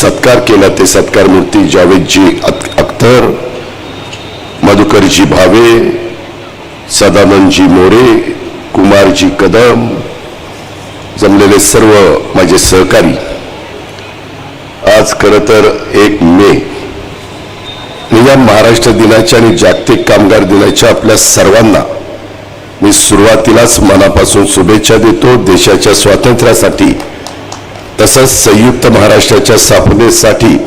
सत्कार केला ते सत्कार मूर्ती जावेदजी अख्तर, मधुकरजी भावे, सदानंदजी मोरे, कुमारजी कदम, जमलेले सर्व माझे सहकारी. आज खरं तर 1 मे या महाराष्ट्र दिनाच्या आणि जागतिक कामगार दिनाच्या आपल्या सर्वांना मी सुरुवातीलाच मनापासून शुभेच्छा देतो. देशाच्या स्वातंत्र्यासाठी तसंच संयुक्त महाराष्ट्राच्या स्थापनेसाठी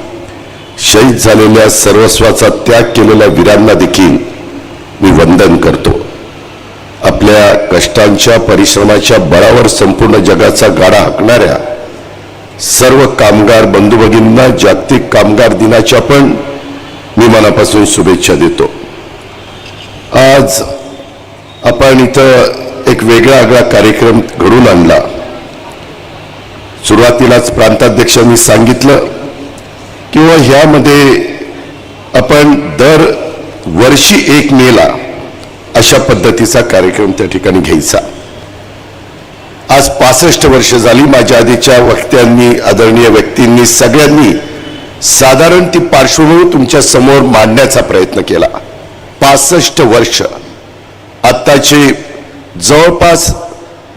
शहीद झालेल्या सर्वस्वाचा त्याग केलेल्या वीरांना देखील मी वंदन करतो. आपल्या कष्टांच्या परिश्रमाच्या बळावर संपूर्ण जगाचा गाडा हाकणाऱ्या सर्व कामगार बंधू भगिनींना जागतिक कामगार दिनाच्या पण मी मनापासून शुभेच्छा देतो. आज आपण इथं एक वेगळा कार्यक्रम घडून आणला. सुरुवातीलाच प्रांताध्यक्षांनी सांगितलं किंवा ह्यामध्ये आपण दर वर्षी 1 मेला अशा पद्धतीचा कार्यक्रम त्या ठिकाणी घ्यायचा. आज 65 वर्ष झाली. माझ्या आधीच्या वक्त्यांनी, आदरणीय व्यक्तींनी, सगळ्यांनी साधारण ती पार्श्वभूमी तुमच्या समोर मांडण्याचा प्रयत्न केला. 65 वर्ष. आत्ताची जवळपास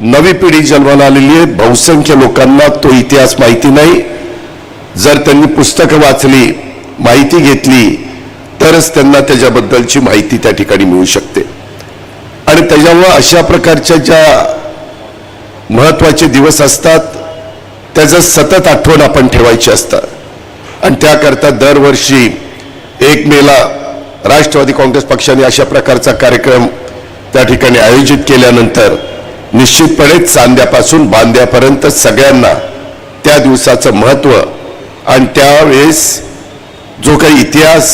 नवी पिढी जन्माला आलेली आहे. बहुसंख्य लोकांना तो इतिहास माहिती नाही. जर त्यांनी पुस्तकं वाचली, माहिती घेतली तरच त्यांना त्याच्याबद्दलची माहिती त्या ठिकाणी मिळू शकते. आणि त्याच्यामुळे अशा प्रकारच्या ज्या महत्त्वाचे दिवस असतात त्याचं सतत आठवण आपण ठेवायची असतं. आणि त्याकरता दरवर्षी 1 मेला राष्ट्रवादी काँग्रेस पक्षाने अशा प्रकारचा कार्यक्रम त्या ठिकाणी आयोजित केल्यानंतर निश्चितपणे चांद्यापासून बांद्यापर्यंत सगळ्यांना त्या दिवसाचं महत्त्व आणि त्यावेळेस जो काही इतिहास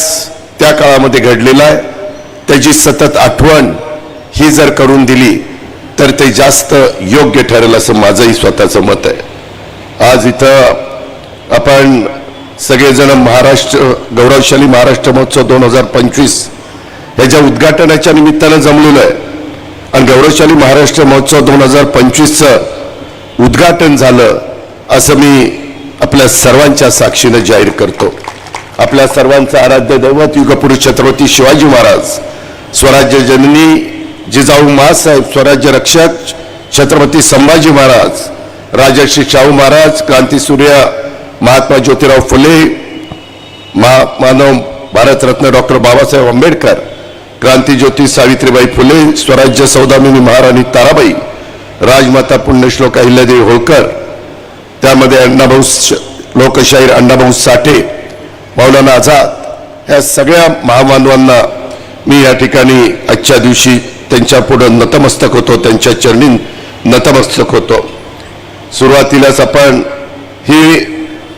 त्या काळामध्ये घडलेला आहे त्याची सतत आठवण ही जर करून दिली तर ते जास्त योग्य ठरेल असं माझंही स्वतःचं मत आहे. आज इथं आपण सगळेजण गौरवशाली महाराष्ट्र महोत्सव 2025 ह्याच्या उद्घाटनाच्या निमित्तानं जमलेलं आहे. आणि गौरवशाली महाराष्ट्र महोत्सव 2025चं उद्घाटन झालं असं मी आपल्या सर्वांच्या साक्षीनं जाहीर करतो. आपल्या सर्वांचं आराध्य दैवत युगपुरुष छत्रपती शिवाजी महाराज, स्वराज्य जननी जिजाऊ माँसाहेब, स्वराज्य रक्षक छत्रपती संभाजी महाराज, राजर्षी शाहू महाराज, क्रांतीसूर्य महात्मा ज्योतिराव फुले, मानव भारतरत्न डॉक्टर बाबासाहेब आंबेडकर, क्रांतीज्योती सावित्रीबाई फुले, स्वराज्य सौदामिनी महाराणी ताराबाई, राजमाता पुण्यश्लोक अहिल्यादेवी होळकर, त्यामध्ये अण्णाभाऊ लोकशाहीर अण्णाभाऊ साठे, मौलाना आझाद, या सगळ्या महामानवांना मी या ठिकाणी आजच्या दिवशी त्यांच्या पुढे नतमस्तक होतो, त्यांच्या चरणी नतमस्तक होतो. सुरुवातीलाच आपण ही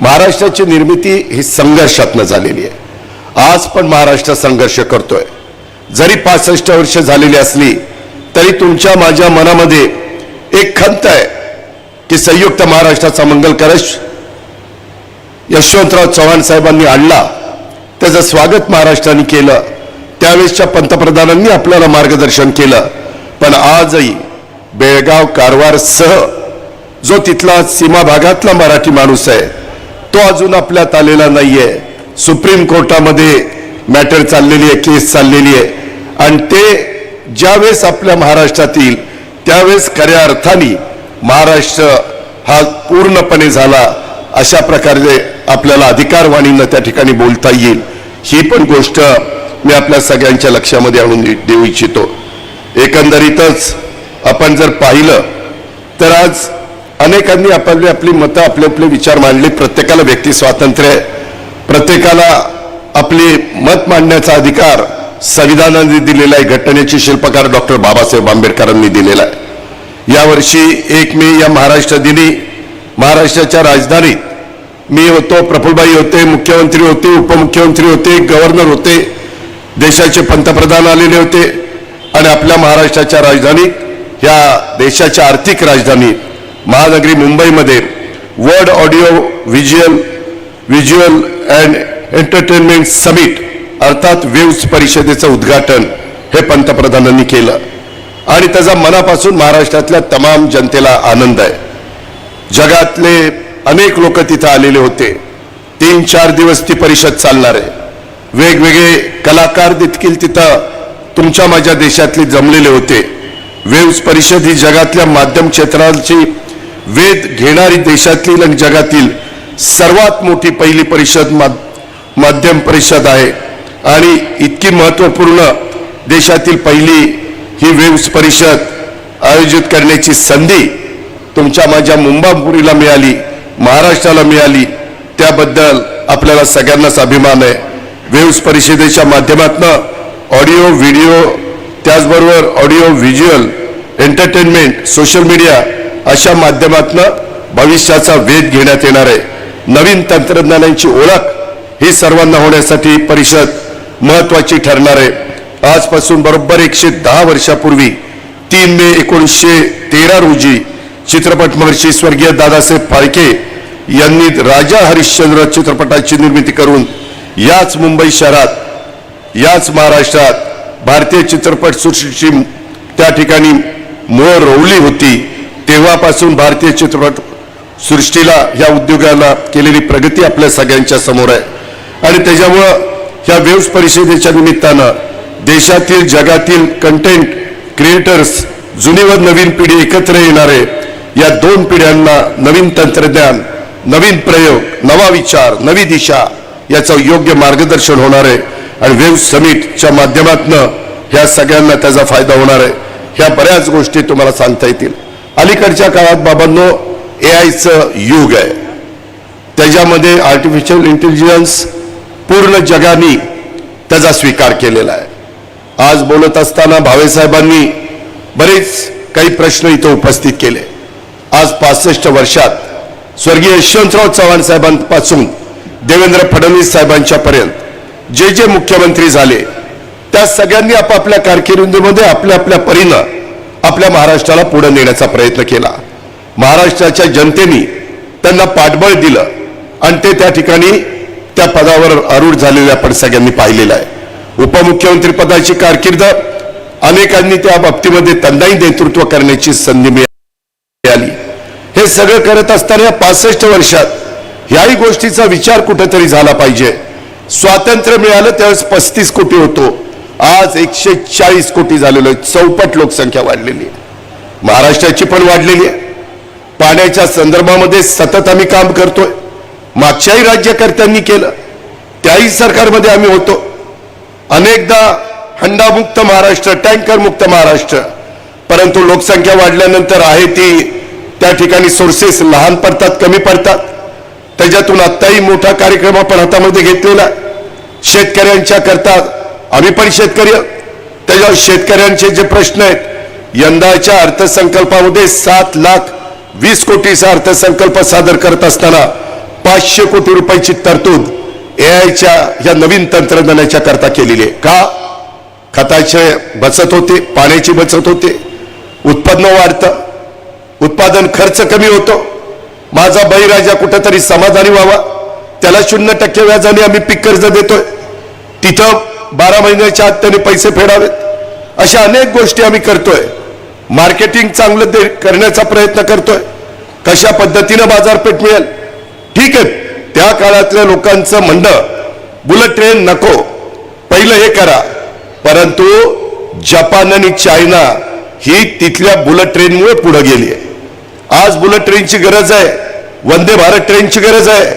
महाराष्ट्राची निर्मिती ही संघर्षातनं झालेली आहे. आज पण महाराष्ट्र संघर्ष करतोय. जरी 65 वर्ष झालेली असली तरी तुमच्या माझ्या मनामध्ये एक खंत आहे की संयुक्त महाराष्ट्राचा मंगल कलश यशवंतराव चव्हाण साहेबांनी आणला, त्याचं स्वागत महाराष्ट्राने केलं, त्यावेळेसच्या पंतप्रधानांनी आपल्याला मार्गदर्शन केलं. पण आजही बेळगाव कारवार सह जो तिथला सीमा भागातला मराठी माणूस आहे तो अजून आपल्यात आलेला नाहीये. सुप्रीम कोर्टामध्ये मॅटर चाललेली आहे, केस चाललेली आहे. आणि ते ज्यावेळेस आपल्या महाराष्ट्रात येईल त्यावेळेस खऱ्या अर्थाने महाराष्ट्र हा पूर्णपणे झाला अशा प्रकारे आपल्याला अधिकारवाणीनं त्या ठिकाणी बोलता येईल. ही पण गोष्ट मी आपल्या सगळ्यांच्या लक्षामध्ये आणून देऊ इच्छितो. एकंदरीतच आपण जर पाहिलं तर आज अनेकांनी आपली मतं, आपले विचार मांडले. प्रत्येकाला व्यक्ती स्वातंत्र्य आहे, प्रत्येकाला आपले मत मांडण्याचा अधिकार संविधानाने दिलेला आहे, घटनेचे शिल्पकार डॉक्टर बाबासाहेब आंबेडकरांनी दिलेला आहे. यावर्षी 1 मे या महाराष्ट्र दिनी महाराष्ट्राच्या राजधानीत मी होतो, प्रफुल्लभाई होते, मुख्यमंत्री होते, उपमुख्यमंत्री होते, गव्हर्नर होते, देशाचे पंतप्रधान आलेले होते. आणि आपल्या महाराष्ट्राच्या राजधानीत, ह्या देशाच्या आर्थिक राजधानीत महानगरी मुंबईमध्ये world audio visual and entertainment summit अर्थात वेव्स परिषदेचं उद्घाटन हे पंतप्रधानांनी केलं. आणि त्याचा मनापासून महाराष्ट्रातल्या तमाम जनतेला आनंद आहे. जगातले अनेक लोक तिथं आलेले होते. 3-4 दिवस ती परिषद चालणार आहे. वेगवेगळे कलाकार देखील तिथं तुमच्या माझ्या देशातले जमलेले होते. वेव्स परिषद ही जगातल्या माध्यम क्षेत्राची वेध घेणारी देशातील आणि जगातील सर्वात मोठी पहिली परिषद माध्यम परिषद आहे आणि इतकी महत्त्वपूर्ण देशातील पहिली ही वेव्स परिषद आयोजित करण्याची संधी तुमच्या माझ्या मुंबापुरीला मिळाली, महाराष्ट्राला मिळाली. त्याबद्दल आपल्याला सगळ्यांनाच अभिमान आहे. वेव्स परिषदेच्या माध्यमातून ऑडिओ व्हिडिओ त्याचबरोबर audio visual entertainment social media अशा माध्यमातून भविष्याचा वेध घेण्यात येणार आहे. नवीन तंत्रज्ञानाची ओळख ही सर्वांना होण्यासाठी परिषद महत्त्वाची ठरणार आहे. आजपासून बरोबर 110 वर्षापूर्वी 3 मे 1913 रोजी चित्रपट महर्षी स्वर्गीय दादासाहेब फाळके यांनी राजा हरिश्चंद्र चित्रपटाची निर्मिती करून याच मुंबई शहरात याच महाराष्ट्रात भारतीय चित्रपट सृष्टीची त्या ठिकाणी मोहर रोवली होती. तेव्हापासून भारतीय चित्रपट सृष्टीला या उद्योगाला केलेली प्रगती आपल्या सगळ्यांच्या समोर आहे आणि त्याच्यामुळं ह्या वेव्स परिषदेच्या निमित्तानं देशातील जगातील कंटेंट क्रिएटर्स जुनी व नवीन पिढी एकत्र येणार आहे. या 2 पिढ्यांना नवीन तंत्रज्ञान, नवीन प्रयोग, नवा विचार, नवी दिशा याचं योग्य मार्गदर्शन होणार आहे आणि वेव्स समिटच्या माध्यमातून ह्या सगळ्यांना त्याचा फायदा होणार आहे. ह्या बऱ्याच गोष्टी तुम्हाला सांगता येतील. अलीकडच्या काळात बाबांनो AIचं युग आहे. त्याच्यामध्ये आर्टिफिशियल इंटेलिजन्स पूर्ण जगाने त्याचा स्वीकार केलेला आहे. आज बोलत असताना भावेसाहेबांनी बरेच काही प्रश्न इथं उपस्थित केले. आज 65 वर्षात स्वर्गीय यशवंतराव चव्हाण साहेबांपासून देवेंद्र फडणवीस साहेबांच्या पर्यंत जे मुख्यमंत्री झाले त्या सगळ्यांनी आपापल्या कारकिर्दीमध्ये आपल्या आपल्या परीनं आपल्या महाराष्ट्राला पुढे नेण्याचा प्रयत्न केला. महाराष्ट्राच्या जनतेने त्यांना पाठबळ दिलं आणि ते त्या ठिकाणी त्या पदावर आरूढ झालेले आपण सगळ्यांनी पाहिलेलं आहे. उपमुख्यमंत्री पदाची कारकीर्द अनेकांनी त्या बाबतीमध्ये त्यांनाही नेतृत्व करण्याची संधी मिळाली. हे सगळं करत असताना या 65 वर्षात याही गोष्टीचा विचार कुठेतरी झाला पाहिजे. स्वातंत्र्य मिळालं त्यावेळेस 35 कोटी होतो, आज 140 कोटी झालेलो आहे. 64 लोकसंख्या वाढलेली आहे. महाराष्ट्राची पण वाढलेली आहे. पाण्याच्या संदर्भामध्ये सतत आम्ही काम करतोय. मागच्याही राज्यकर्त्यांनी केलं, त्याही सरकारमध्ये आम्ही होतो. अनेकदा हंडामुक्त महाराष्ट्र, टँकर मुक्त महाराष्ट्र, परंतु लोकसंख्या वाढल्यानंतर आहे ती त्या ठिकाणी सोर्सेस लहान पडतात, कमी पडतात. त्याच्यातून आत्ताही मोठा कार्यक्रम आपण हातामध्ये घेतलेला. शेतकऱ्यांच्या करता आम्ही पण शेतकरी, त्याच्यावर शेतकऱ्यांचे जे प्रश्न आहेत, यंदाच्या अर्थसंकल्पामध्ये 7,20,00,000 कोटीचा अर्थसंकल्प सादर करत असताना 500 कोटी रुपयाची तरतूद AIच्या या नवीन तंत्रज्ञानाच्या करता केलेली आहे. का? खताचे बचत होते, पाण्याची बचत होते, उत्पन्न वाढतं, उत्पादन खर्च कमी होतो. माझा बळीराजा कुठेतरी समाधानी व्हावा, त्याला 0% व्याजाने आम्ही पीक कर्ज देतोय. तिथं 12 महिन्याच्या आत त्याने पैसे फेडावेत. अशा अनेक गोष्टी आम्ही करतोय. मार्केटिंग चांगलं करण्याचा प्रयत्न करतोय. कशा पद्धतीनं बाजारपेठ मिळेल, ठीक आहे. त्या काळातल्या लोकांचं म्हणणं बुलेट ट्रेन नको, पहिलं हे करा. परंतु जपान आणि चायना ही तिथल्या बुलेट ट्रेनमुळे पुढे गेली आहे. आज बुलेट ट्रेनची गरज आहे, वंदे भारत ट्रेनची गरज आहे,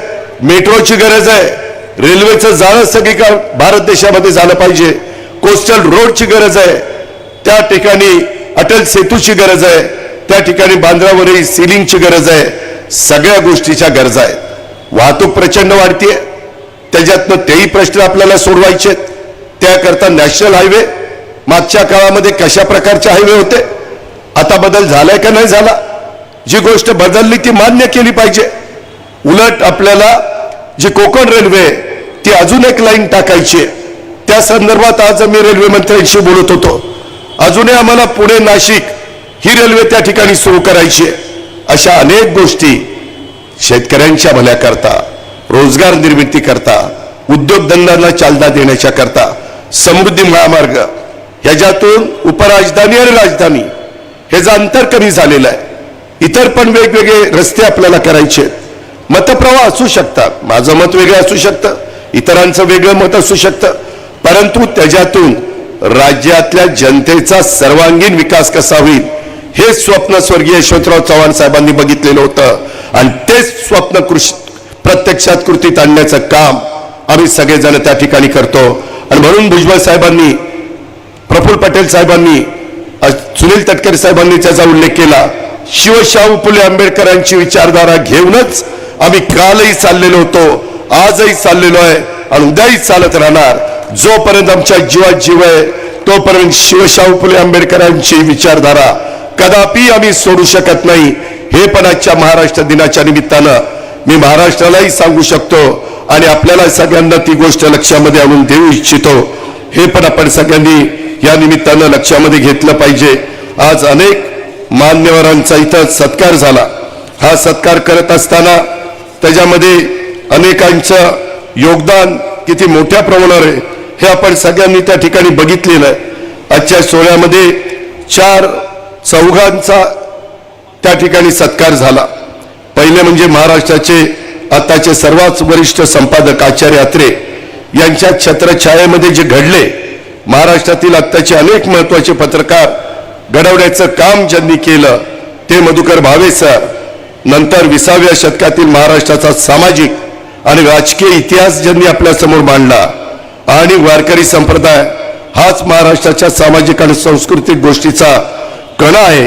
मेट्रोची गरज आहे, रेल्वेचं जाळं सगळीकडे भारत देशामध्ये झालं पाहिजे, कोस्टल रोडची गरज आहे, त्या ठिकाणी अटल सेतूची गरज आहे, त्या ठिकाणी बांद्रावरही सिलिंगची गरज आहे. सगळ्या गोष्टीच्या गरजा आहेत. वाहतूक प्रचंड वाढतीये, त्याच्यातनं तेही प्रश्न आपल्याला सोडवायचे. त्याकरता नॅशनल हायवे मागच्या काळामध्ये कशा प्रकारचे हायवे होते, आता बदल झालाय का नाही झाला, जी गोष्ट बदलली ती मान्य केली पाहिजे. उलट आपल्याला जी कोकण रेल्वे ती अजून एक लाईन टाकायची आहे. त्या संदर्भात आज आम्ही रेल्वे मंत्र्यांशी बोलत होतो. अजूनही आम्हाला पुणे नाशिक ही रेल्वे त्या ठिकाणी सुरू करायची आहे. अशा अनेक गोष्टी शेतकऱ्यांच्या भल्याकरता, रोजगार निर्मिती करता, उद्योगधंद्यांना चालना देण्याच्या करता, समृद्धी महामार्ग ह्याच्यातून उपराजधानी आणि राजधानी ह्याचं अंतर कमी झालेलं आहे. इतर पण वेगवेगळे रस्ते आपल्याला करायचे आहेत. मतप्रवाह असू शकतात, माझं मत वेगळं असू शकतं, इतरांचं वेगळं मत असू शकतं, परंतु त्याच्यातून राज्यातल्या जनतेचा सर्वांगीण विकास कसा होईल हे स्वप्न स्वर्गीय यशवंतराव चव्हाण साहेबांनी बघितलेलं होतं आणि तेच स्वप्न प्रत्यक्षात कृतीत आणण्याचं काम आम्ही सगळेजण त्या ठिकाणी करतो. आणि म्हणून भुजबळ साहेबांनी, प्रफुल्ल पटेल साहेबांनी, सुनील तटकरे साहेबांनी त्याचा उल्लेख केला. शिवशाहू फुले आंबेडकरांची विचारधारा घेऊनच आम्ही कालही चाललेलो होतो, आजही चाललेलो आहे आणि उद्याही चालत राहणार. जोपर्यंत आमच्या जीवात जीव आहे तोपर्यंत शिवशाहू फुले आंबेडकरांची विचारधारा कदापि आम्ही सोडू शकत नाही. हे पण आजच्या महाराष्ट्र दिनाच्या निमित्तानं मी महाराष्ट्रालाही सांगू शकतो आणि आपल्याला सगळ्यांना ती गोष्ट लक्षामध्ये आणून देऊ इच्छितो. हे पण आपण सगळ्यांनी या निमित्तानं लक्षामध्ये घेतलं पाहिजे. आज अनेक मान्यवरांचा इथं सत्कार झाला. हा सत्कार करत असताना त्याच्यामध्ये अनेकांचं योगदान किती मोठ्या प्रमाणावर आहे हे आपण सगळ्यांनी त्या ठिकाणी बघितलेलं आहे. आजच्या सोहळ्यामध्ये 4 चौघांचा त्या ठिकाणी सत्कार झाला. पहिले म्हणजे महाराष्ट्राचे आताचे सर्वात वरिष्ठ संपादक आचार्य अत्रे यांच्या छत्रछायेमध्ये जे घडले, महाराष्ट्रातील आत्ताचे अनेक महत्वाचे पत्रकार घडवण्याचं काम ज्यांनी केलं ते मधुकर भावे सर. नंतर 20व्या शतकातील महाराष्ट्राचा सामाजिक आणि राजकीय इतिहास ज्यांनी आपल्या समोर मांडला आणि वारकरी संप्रदाय हाच महाराष्ट्राच्या सामाजिक आणि सांस्कृतिक गोष्टीचा कणा आहे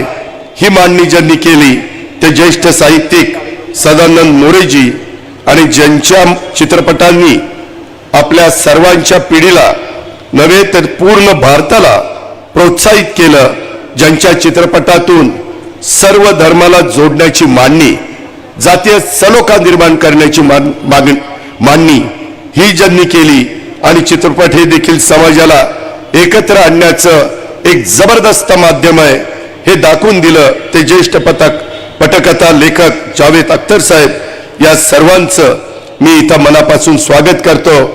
ही मांडणी ज्यांनी केली ते ज्येष्ठ साहित्यिक सदानंद मोरेजी आणि ज्यांच्या चित्रपटांनी आपल्या सर्वांच्या पिढीला नव्हे तर पूर्ण भारताला प्रोत्साहित केलं, ज्यांच्या चित्रपटातून सर्व धर्माला जोडण्याची मांडणी, जातीय सलोखा निर्माण करण्याची मांडणी ही ज्यांनी केली आणि चित्रपट हे देखील समाजाला एकत्र आणण्याचं एक जबरदस्त माध्यम आहे हे दाखवून दिलं ते ज्येष्ठ पटकथा लेखक जावेद अख्तर साहेब. या सर्वांचं मी इथं मनापासून स्वागत करतो.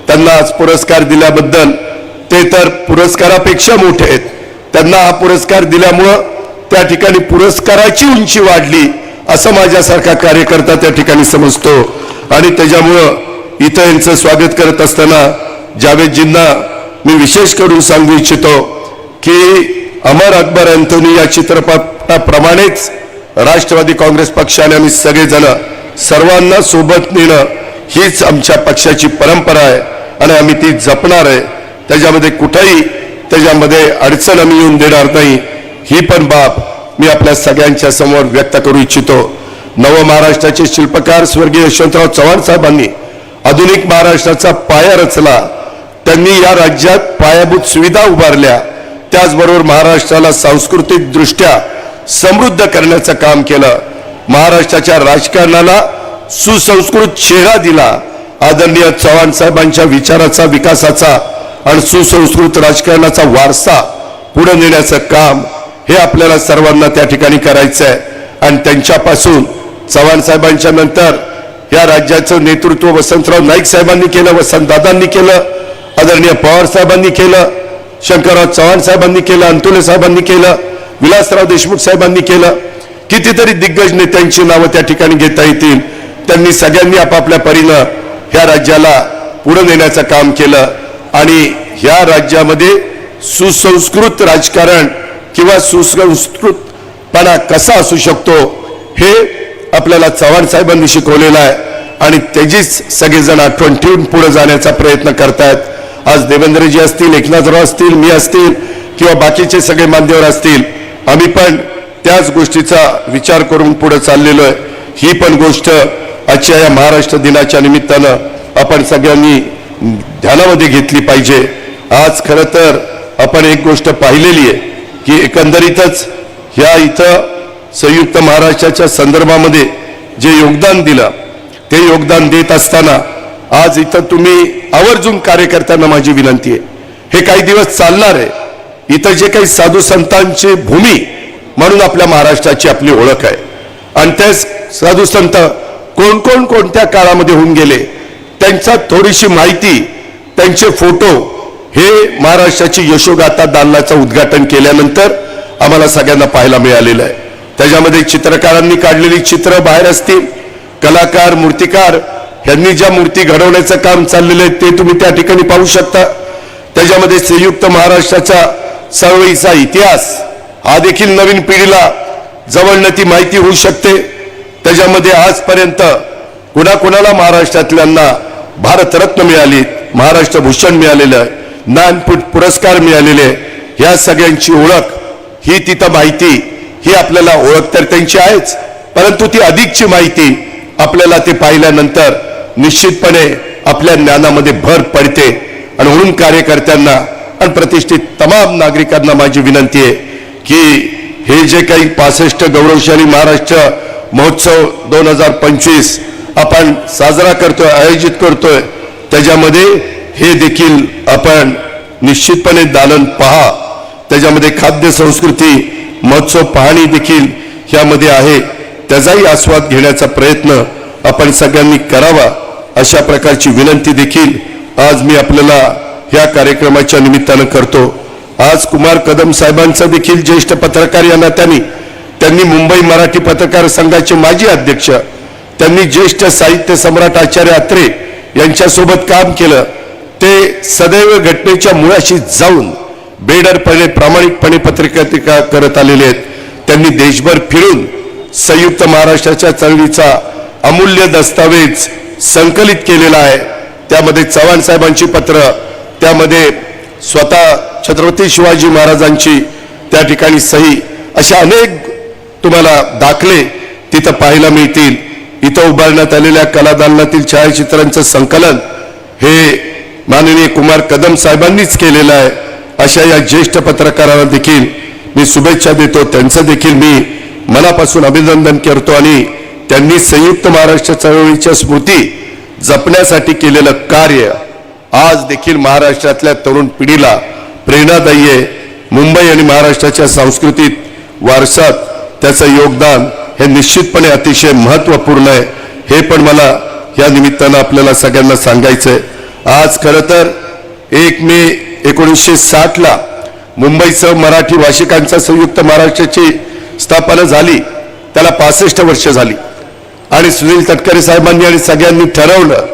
त्यांना आज पुरस्कार दिल्याबद्दल, ते तर पुरस्कारापेक्षा मोठे आहेत, त्यांना हा पुरस्कार दिल्यामुळं त्या ठिकाणी पुरस्काराची उंची वाढली असं माझ्यासारखा कार्यकर्ता त्या ठिकाणी समजतो. आणि त्याच्यामुळं इथं यांचं स्वागत करत असताना जावेदजींना मी विशेष करून सांगू इच्छितो की अमर अकबर अँथोनी या चित्रपटाप्रमाणेच राष्ट्रवादी काँग्रेस पक्षाने आम्ही सगळेजण सर्वांना सोबत नेणं हीच आमच्या पक्षाची परंपरा आहे आणि आम्ही ती जपणार आहे. त्याच्यामध्ये कुठेही त्याच्यामध्ये अडचण आम्ही येऊन देणार नाही ही पण बाब मी आपल्या सगळ्यांच्या समोर व्यक्त करू इच्छितो. नव महाराष्ट्राचे शिल्पकार स्वर्गीय यशवंतराव चव्हाण साहेबांनी आधुनिक महाराष्ट्राचा पाया रचला. त्यांनी या राज्यात पायाभूत सुविधा उभारल्या, त्याचबरोबर महाराष्ट्राला सांस्कृतिक दृष्ट्या समृद्ध करण्याचं काम केलं. महाराष्ट्राच्या राजकारणाला सुसंस्कृत चेहरा दिला. आदरणीय चव्हाण साहेबांच्या विचाराचा, विकासाचा आणि सुसंस्कृत राजकारणाचा वारसा पुढे नेण्याचं काम हे आपल्याला सर्वांना त्या ठिकाणी करायचं आहे. आणि त्यांच्यापासून चव्हाण साहेबांच्या नंतर या राज्याचं नेतृत्व वसंतराव नाईक साहेबांनी केलं, वसंतदादांनी केलं, आदरणीय पवार साहेबांनी केलं, शंकरराव चव्हाण साहेबांनी केलं, अंतुले साहेबांनी केलं, विलासराव देशमुख साहेबांनी केलं. कितीतरी दिग्गज नेत्यांची नावं त्या ठिकाणी घेता येतील. त्यांनी सगळ्यांनी आपापल्या परीनं ह्या राज्याला पुढे नेण्याचं काम केलं आणि ह्या राज्यामध्ये सुसंस्कृत राजकारण किंवा सुसंस्कृतपणा कसा असू शकतो हे आपल्याला चव्हाण साहेबांनी शिकवलेलं आहे आणि त्याचीच सगळेजण आठवण ठेवून पुढे जाण्याचा प्रयत्न करतायत. आज देवेंद्रजी असतील, एकनाथराव असतील, मी असतील किंवा बाकीचे सगळे मान्यवर असतील, आम्ही पण त्याच गोष्टीचा विचार करून पुढे चाललेलो आहे. ही पण गोष्ट आजच्या या महाराष्ट्र दिनाच्या निमित्तानं आपण सगळ्यांनी ध्यानामध्ये घेतली पाहिजे. आज खरं तर आपण एक गोष्ट पाहिलेली आहे की एकंदरीतच ह्या इथं संयुक्त महाराष्ट्राच्या संदर्भामध्ये जे योगदान दिलं ते योगदान देत असताना आज इथं तुम्ही आवर्जून कार्यकर्त्यांना माझी विनंती आहे, हे काही दिवस चालणार आहे. इथं जे काही साधू संतांची भूमी म्हणून आपल्या महाराष्ट्राची आपली ओळख आहे आणि ते साधू संत कोण कोण कोणत्या काळामध्ये होऊन गेले त्यांचा थोडीशी माहिती, त्यांचे फोटो हे महाराष्ट्राची यशोगाथा दालनाचं उद्घाटन केल्यानंतर आम्हाला सगळ्यांना पाहायला मिळालेलं आहे. त्याच्यामध्ये चित्रकारांनी काढलेली चित्र बाहेर असतील, कलाकार, मूर्तिकार यांनी ज्या मूर्ती घडवण्याचं काम चाललेलं आहे ते तुम्ही त्या ठिकाणी पाहू शकता. त्याच्यामध्ये संयुक्त महाराष्ट्राचा चळवळीचा इतिहास हा देखील नवीन पिढीला जवळनं ती माहिती होऊ शकते. त्याच्यामध्ये आजपर्यंत कुणाकुणाला महाराष्ट्रातल्यांना भारतरत्न मिळाली, महाराष्ट्र भूषण मिळालेलं, ज्ञानपीठ पुरस्कार मिळालेले, या सगळ्यांची ओळख ही तिथं माहिती ही आपल्याला ओळख तर त्यांची आहेच, परंतु ती अधिकची माहिती आपल्याला ते पाहिल्यानंतर निश्चितपणे आपल्या ज्ञानामध्ये भर पडते. आणि म्हणून कार्यकर्त्यांना आणि प्रतिष्ठित तमाम नागरिकांना माझी विनंती आहे की हे जे काही 65 गौरवशाली महाराष्ट्र महोत्सव 2025 आपण साजरा करतोय, आयोजित करतोय, त्याच्यामध्ये हे देखील आपण निश्चितपणे दालन पहा. त्याच्यामध्ये खाद्य संस्कृती महोत्सव पाहणी देखील यामध्ये आहे, त्याचाही आस्वाद घेण्याचा प्रयत्न आपण सगळ्यांनी करावा, अशा प्रकारची विनंती देखील आज मी आपल्याला या कार्यक्रमाच्या निमित्तानं करतो. आज कुमार कदम साहेबांचं देखील ज्येष्ठ पत्रकार या नात्याने, त्यांनी मुंबई मराठी पत्रकार संघाचे माजी अध्यक्ष, त्यांनी ज्येष्ठ साहित्य सम्राट आचार्य अत्रे यांच्यासोबत काम केलं. ते सदैव घटनेच्या मुळाशी जाऊन बेडरपणे प्रामाणिकपणे पत्रकारिता करत आलेले आहेत. त्यांनी देशभर फिरून संयुक्त महाराष्ट्राच्या चळवळीचा अमूल्य दस्तावेज संकलित केलेला आहे. त्यामध्ये चव्हाण साहेबांची पत्र, त्यामध्ये स्वतः छत्रपती शिवाजी महाराजांची त्या ठिकाणी सही, अशा अनेक तुम्हाला दाखले तिथं पाहायला मिळतील. इथं उभारण्यात आलेल्या कलादालनातील छायाचित्रांचं संकलन हे माननीय कुमार कदम साहेबांनीच केलेलं आहे. अशा या ज्येष्ठ पत्रकारांना देखील मी शुभेच्छा देतो, त्यांचं देखील मी मनापासून अभिनंदन करतो. आणि त्यांनी संयुक्त महाराष्ट्र चळवळीच्या स्मृती जपण्यासाठी केलेलं कार्य आज देखील महाराष्ट्रातल्या तरुण पिढीला प्रेरणादायी आहे. मुंबई आणि महाराष्ट्राच्या सांस्कृतिक वारसात त्याचं योगदान हे निश्चितपणे अतिशय महत्त्वपूर्ण आहे. हे पण मला या निमित्तानं आपल्याला सगळ्यांना सांगायचंय. आज खरं तर 1 मे 1960 मुंबईसह मराठी भाषिकांचा संयुक्त महाराष्ट्राची स्थापना झाली, त्याला 65 वर्ष झाली. आणि सुनील तटकरे साहेबांनी आणि सगळ्यांनी ठरवलं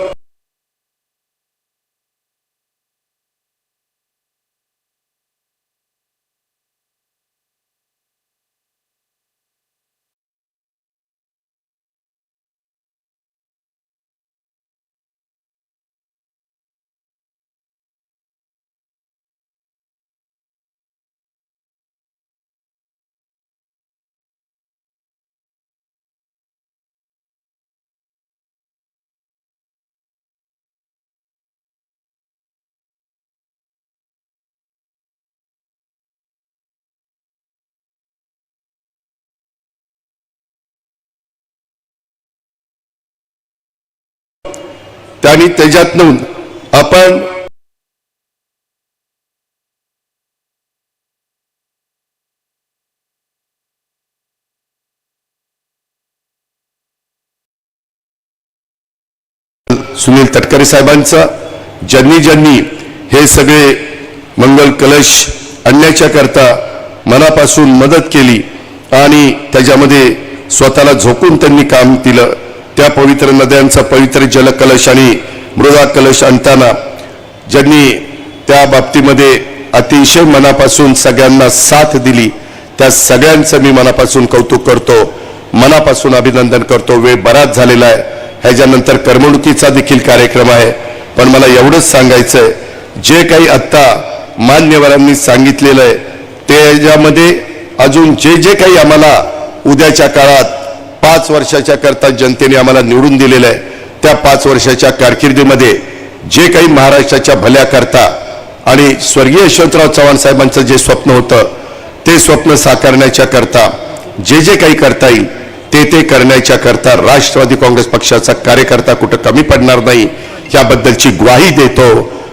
आणि त्याच्यातून आपण सुनील तटकरे साहेबांचा ज्यांनी हे सगळे मंगल कलश आणण्याच्या करता मनापासून मदत केली आणि त्याच्यामध्ये स्वतःला झोकून त्यांनी काम दिलं. त्या पवित्र नद्यांचा पवित्र जलकलश आणि मृदा कलश आणताना ज्यांनी त्या बाबतीमध्ये अतिशय मनापासून सगळ्यांना साथ दिली, त्या सगळ्यांचं मी मनापासून कौतुक करतो, मनापासून अभिनंदन करतो. वेळ बराच झालेला आहे, ह्याच्यानंतर करमणुकीचा देखील कार्यक्रम आहे. पण मला एवढंच सांगायचंय, जे काही आत्ता मान्यवरांनी सांगितलेलं आहे त्याच्यामध्ये अजून जे काही आम्हाला उद्याच्या काळात 5 वर्षाच्या करता जनतेने आम्हाला निवडून दिलेलं आहे, त्या 5 वर्षाच्या कारकिर्दीमध्ये जे काही महाराष्ट्राच्या भल्या करता आणि स्वर्गीय यशवंतराव चव्हाण साहेबांचं जे स्वप्न होतं ते स्वप्न साकारण्याच्या करता जे काही करता येईल ते करण्याच्या करता राष्ट्रवादी काँग्रेस पक्षाचा कार्यकर्ता कुठं कमी पडणार नाही याबद्दलची ग्वाही देतो.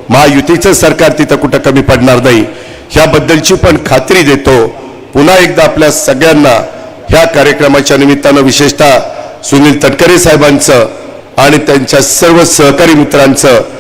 महायुतीचं सरकार तिथं कुठं कमी पडणार नाही याबद्दलची पण खात्री देतो. पुन्हा एकदा आपल्या सगळ्यांना ह्या कार्यक्रमाच्या निमित्तानं विशेषतः सुनील तटकरे साहेबांचं आणि त्यांच्या सर्व सहकारी मित्रांचं